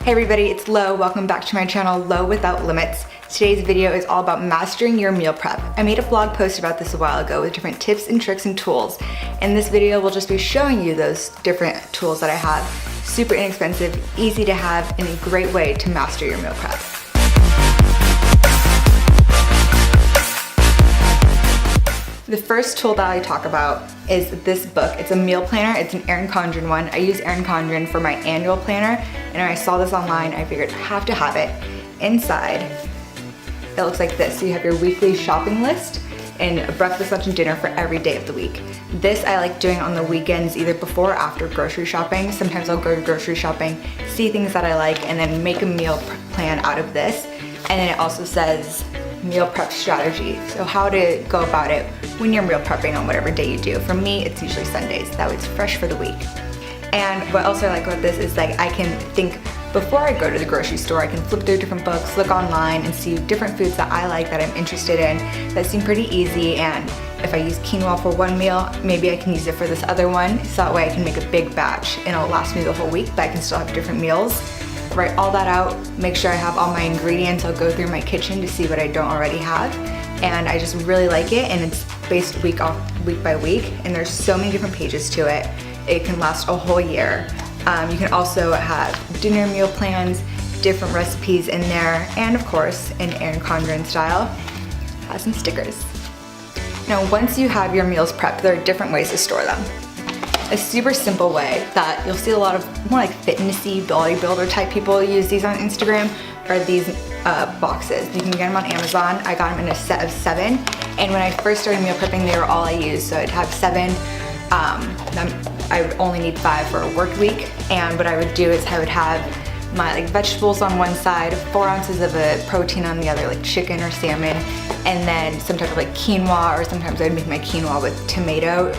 Hey everybody, it's Lo. Welcome back to my channel, Lo Without Limits. Today's video is all about mastering your meal prep. I made a vlog post about this a while ago with different tips and tricks and tools. And this video will just be showing you those different tools that I have. Super inexpensive, easy to have, and a great way to master your meal prep. The first tool that I talk about is this book. It's a meal planner. It's an Erin Condren one. I use Erin Condren for my annual planner, and when I saw this online, I figured I have to have it. Inside, it looks like this. So you have your weekly shopping list and a breakfast, lunch, and dinner for every day of the week. This I like doing on the weekends, either before or after grocery shopping. Sometimes I'll go grocery shopping, see things that I like, and then make a meal plan out of this. And then it also says meal prep strategy. So how to go about it when you're meal prepping on whatever day you do. For me, it's usually Sundays. That way it's fresh for the week. And what else I like about this is like I can think before I go to the grocery store, I can flip through different books, look online, and see different foods that I like, that I'm interested in, that seem pretty easy. And if I use quinoa for one meal, maybe I can use it for this other one. So that way I can make a big batch and it'll last me the whole week, but I can still have different meals. Write all that out, make sure I have all my ingredients. I'll go through my kitchen to see what I don't already have. And I just really like it, and it's based week by week, and there's so many different pages to it. It can last a whole year. You can also have dinner meal plans, different recipes in there, and of course, in Erin Condren style, has some stickers. Now, once you have your meals prepped, there are different ways to store them. A super simple way that you'll see a lot of more like fitnessy bodybuilder type people use these on Instagram are these boxes. You can get them on Amazon. I got them in a set of 7, and when I first started meal prepping, they were all I used. So I'd have 7. I would only need 5 for a work week, and what I would do is I would have my vegetables on one side, 4 ounces of a protein on the other, like chicken or salmon, and then some type of quinoa, or sometimes I'd make my quinoa with tomato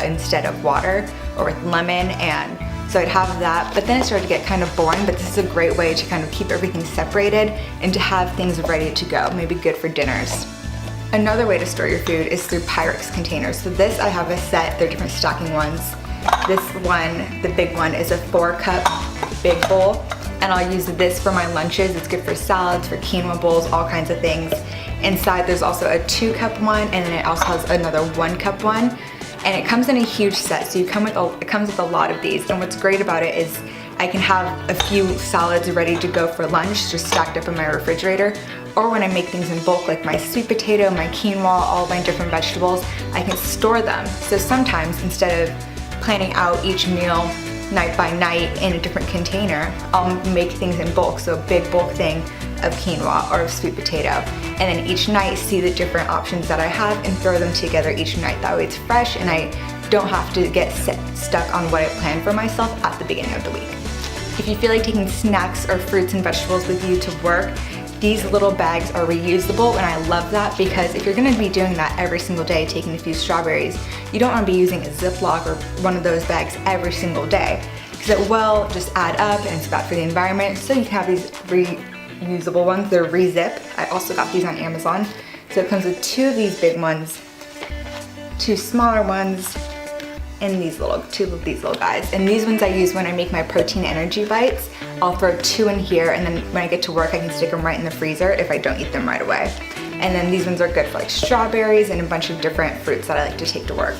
instead of water, or with lemon. And so I'd have that, but then it started to get kind of boring, but this is a great way to kind of keep everything separated and to have things ready to go, maybe good for dinners. Another way to store your food is through Pyrex containers. So this, I have a set, they're different stacking ones. This one, the big one, is a 4-cup big bowl, and I'll use this for my lunches. It's good for salads, for quinoa bowls, all kinds of things. Inside there's also a 2-cup one, and then it also has another 1-cup one. And it comes in a huge set, so it comes with a lot of these. And what's great about it is I can have a few salads ready to go for lunch, just stacked up in my refrigerator. Or when I make things in bulk, like my sweet potato, my quinoa, all my different vegetables, I can store them. So sometimes, instead of planning out each meal night by night in a different container, I'll make things in bulk, so a big bulk thing of quinoa or of sweet potato, and then each night see the different options that I have and throw them together each night. That way it's fresh and I don't have to get stuck on what I planned for myself at the beginning of the week. If you feel like taking snacks or fruits and vegetables with you to work, these little bags are reusable, and I love that, because if you're going to be doing that every single day, taking a few strawberries, you don't want to be using a Ziploc or one of those bags every single day, because it will just add up and it's bad for the environment. So you can have these reusable ones. They're Rezip. I also got these on Amazon. So it comes with 2 of these big ones, 2 smaller ones, and two of these little guys. And these ones I use when I make my protein energy bites. I'll throw 2 in here, and then when I get to work I can stick them right in the freezer if I don't eat them right away. And then these ones are good for strawberries and a bunch of different fruits that I like to take to work.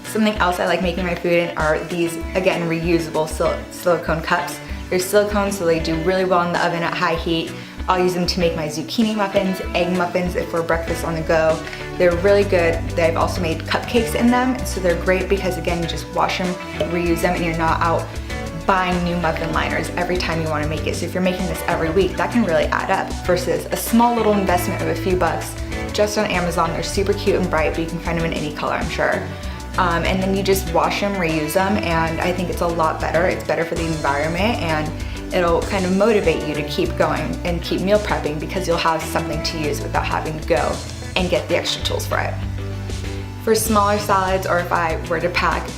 Something else I like making my food in are these, again, reusable silicone cups. They're silicone, so they do really well in the oven at high heat. I'll use them to make my zucchini muffins, egg muffins for breakfast on the go. They're really good. I've also made cupcakes in them, so they're great because, again, you just wash them, reuse them, and you're not out buying new muffin liners every time you want to make it. So if you're making this every week, that can really add up, versus a small little investment of a few bucks just on Amazon. They're super cute and bright, but you can find them in any color, I'm sure. And then you just wash them, reuse them, and I think it's a lot better. It's better for the environment, and it'll kind of motivate you to keep going and keep meal prepping, because you'll have something to use without having to go and get the extra tools for it. For smaller salads, or if I were to pack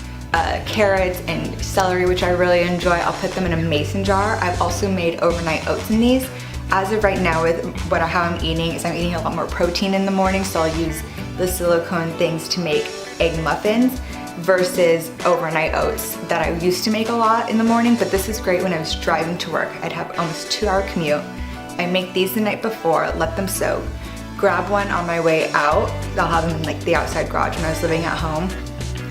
carrots and celery, which I really enjoy, I'll put them in a mason jar. I've also made overnight oats in these. As of right now, with how I'm eating, is I'm eating a lot more protein in the morning, so I'll use the silicone things to make egg muffins. versus overnight oats that I used to make a lot in the morning, but this is great when I was driving to work. I'd have almost 2-hour commute. I make these the night before, let them soak, grab one on my way out. I'll have them in like the outside garage when I was living at home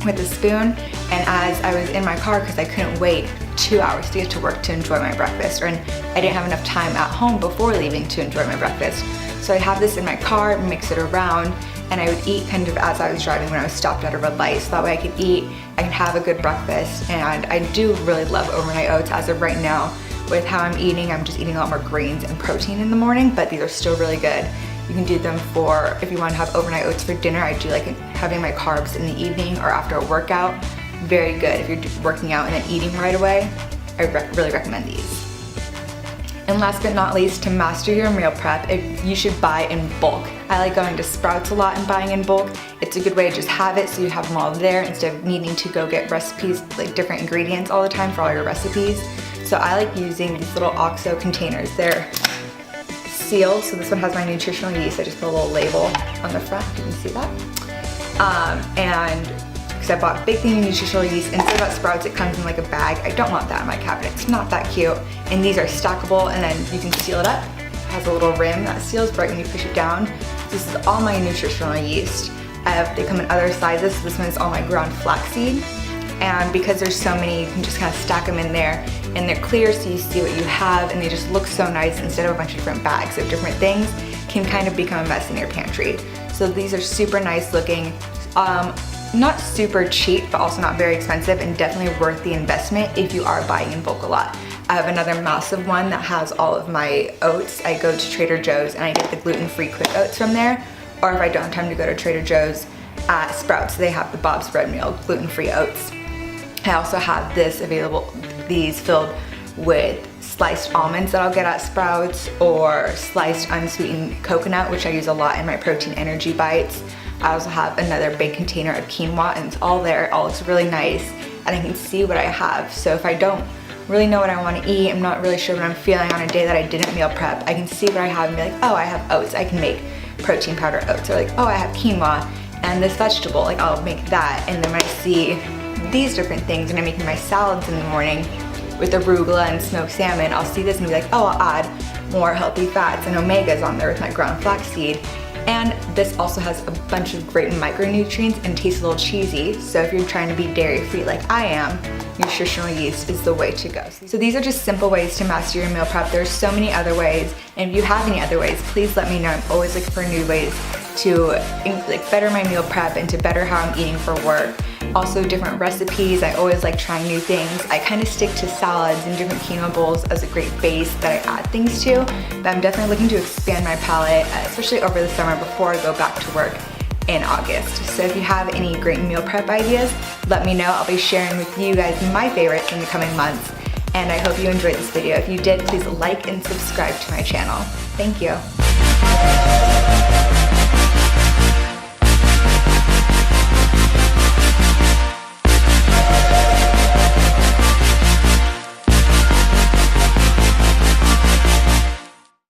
with a spoon. And as I was in my car, because I couldn't wait 2 hours to get to work to enjoy my breakfast, or I didn't have enough time at home before leaving to enjoy my breakfast. So I'd have this in my car, mix it around, and I would eat kind of as I was driving when I was stopped at a red light, so that way I could eat, I could have a good breakfast. And I do really love overnight oats. As of right now, with how I'm eating, I'm just eating a lot more greens and protein in the morning, but these are still really good. You can do them for, if you want to have overnight oats for dinner. I do like having my carbs in the evening or after a workout. Very good if you're working out and then eating right away. I really recommend these. And last but not least, to master your meal prep, you should buy in bulk. I like going to Sprouts a lot and buying in bulk. It's a good way to just have it so you have them all there instead of needing to go get recipes, like different ingredients all the time for all your recipes. So I like using these little OXO containers. They're sealed, so this one has my nutritional yeast. I just put a little label on the front, you can see that. And because I bought a big thing of nutritional yeast, instead of at Sprouts it comes in like a bag. I don't want that in my cabinet, it's not that cute. And these are stackable, and then you can seal it up. It has a little rim that seals right when you push it down. This is all my nutritional yeast. They come in other sizes, so this one is all my ground flaxseed. And because there's so many, you can just kind of stack them in there, and they're clear so you see what you have, and they just look so nice instead of a bunch of different bags of different things can kind of become a mess in your pantry. So these are super nice looking, not super cheap, but also not very expensive, and definitely worth the investment if you are buying in bulk a lot. I have another massive one that has all of my oats. I go to Trader Joe's and I get the gluten-free quick oats from there, or if I don't have time to go to Trader Joe's, at Sprouts they have the Bob's Red Meal gluten-free oats. I also have this available, these filled with sliced almonds that I'll get at Sprouts, or sliced unsweetened coconut, which I use a lot in my protein energy bites. I also have another big container of quinoa, and it's all there. It all looks really nice, and I can see what I have. So if I don't really know what I want to eat, I'm not really sure what I'm feeling on a day that I didn't meal prep, I can see what I have and be like, oh, I have oats, I can make protein powder oats. Or like, oh, I have quinoa and this vegetable, like I'll make that. And then when I see these different things and I'm making my salads in the morning with arugula and smoked salmon, I'll see this and be like, oh, I'll add more healthy fats and omegas on there with my ground flaxseed. And this also has a bunch of great micronutrients and tastes a little cheesy. So if you're trying to be dairy free like I am, nutritional yeast is the way to go. So these are just simple ways to master your meal prep. There's so many other ways, and if you have any other ways, please let me know. I'm always looking for new ways to better my meal prep and to better how I'm eating for work. Also different recipes, I always like trying new things. I kind of stick to salads and different quinoa bowls as a great base that I add things to, but I'm definitely looking to expand my palette, especially over the summer before I go back to work in August. So if you have any great meal prep ideas, let me know. I'll be sharing with you guys my favorites in the coming months, and I hope you enjoyed this video. If you did, please like and subscribe to my channel. Thank you.